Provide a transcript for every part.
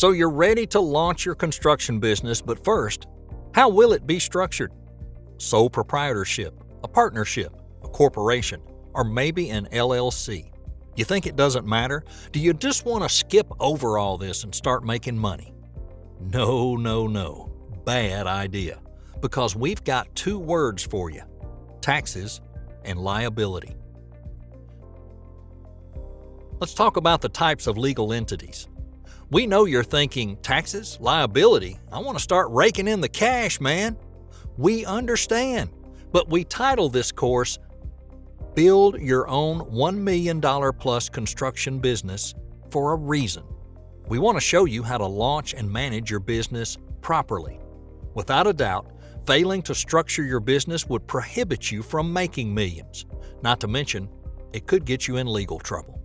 So you're ready to launch your construction business, but first, how will it be structured? Sole proprietorship, a partnership, a corporation, or maybe an LLC. You think it doesn't matter? Do you just want to skip over all this and start making money? No. Bad idea. Because we've got two words for you: taxes and liability. Let's talk about the types of legal entities. We know you're thinking, taxes, liability, I want to start raking in the cash, man. We understand, but we title this course, Build Your Own $1 Million Plus Construction Business, for a reason. We want to show you how to launch and manage your business properly. Without a doubt, failing to structure your business would prohibit you from making millions. Not to mention, it could get you in legal trouble.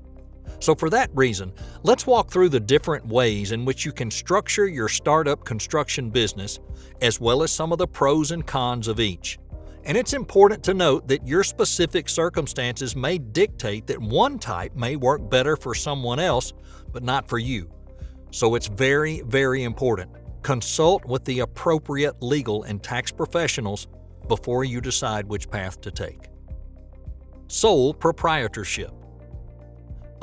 So for that reason, let's walk through the different ways in which you can structure your startup construction business, as well as some of the pros and cons of each. And it's important to note that your specific circumstances may dictate that one type may work better for someone else, but not for you. So it's very, very important. Consult with the appropriate legal and tax professionals before you decide which path to take. Sole proprietorship.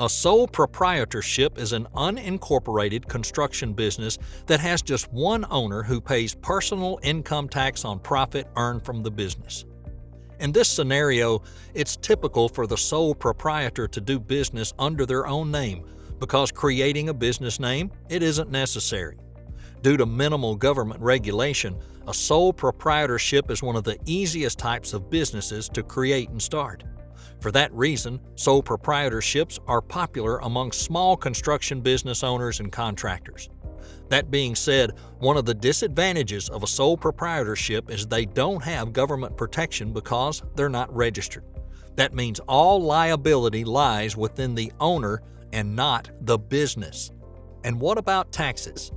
A sole proprietorship is an unincorporated construction business that has just one owner who pays personal income tax on profit earned from the business. In this scenario, it's typical for the sole proprietor to do business under their own name because creating a business name, it isn't necessary. Due to minimal government regulation, a sole proprietorship is one of the easiest types of businesses to create and start. For that reason, sole proprietorships are popular among small construction business owners and contractors. That being said, one of the disadvantages of a sole proprietorship is they don't have government protection because they're not registered. That means all liability lies within the owner and not the business. And what about taxes?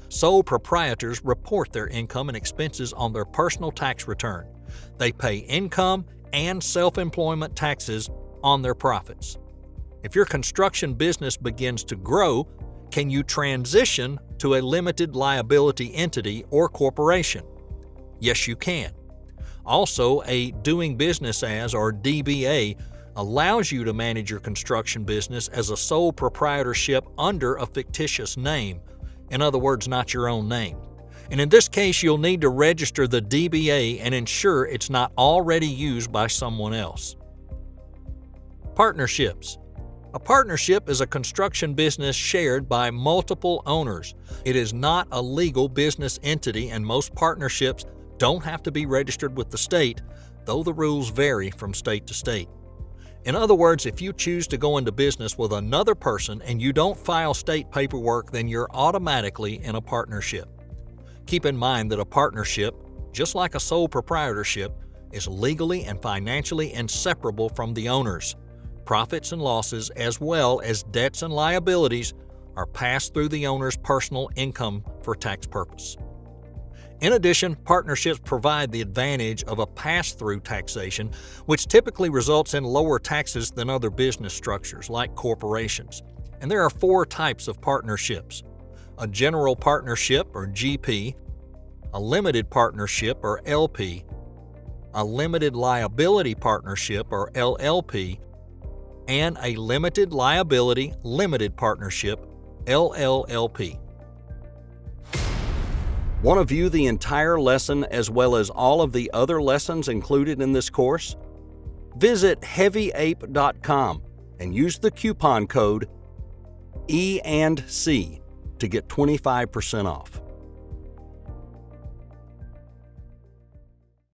Sole proprietors report their income and expenses on their personal tax return. They pay income and self-employment taxes on their profits. If your construction business begins to grow, can you transition to a limited liability entity or corporation? Yes, you can. Also, a doing business as, or DBA, allows you to manage your construction business as a sole proprietorship under a fictitious name. In other words, not your own name. And in this case, you'll need to register the DBA and ensure it's not already used by someone else. Partnerships. A partnership is a construction business shared by multiple owners. It is not a legal business entity, and most partnerships don't have to be registered with the state, though the rules vary from state to state. In other words, if you choose to go into business with another person and you don't file state paperwork, then you're automatically in a partnership. Keep in mind that a partnership, just like a sole proprietorship, is legally and financially inseparable from the owners. Profits and losses, as well as debts and liabilities, are passed through the owner's personal income for tax purpose. In addition, partnerships provide the advantage of a pass-through taxation, which typically results in lower taxes than other business structures like corporations. And there are 4 types of partnerships: a general partnership, or GP, a limited partnership, or LP, a limited liability partnership, or LLP, and a limited liability limited partnership, LLLP. Want to view the entire lesson as well as all of the other lessons included in this course? Visit heavyape.com and use the coupon code E&C to get 25% off.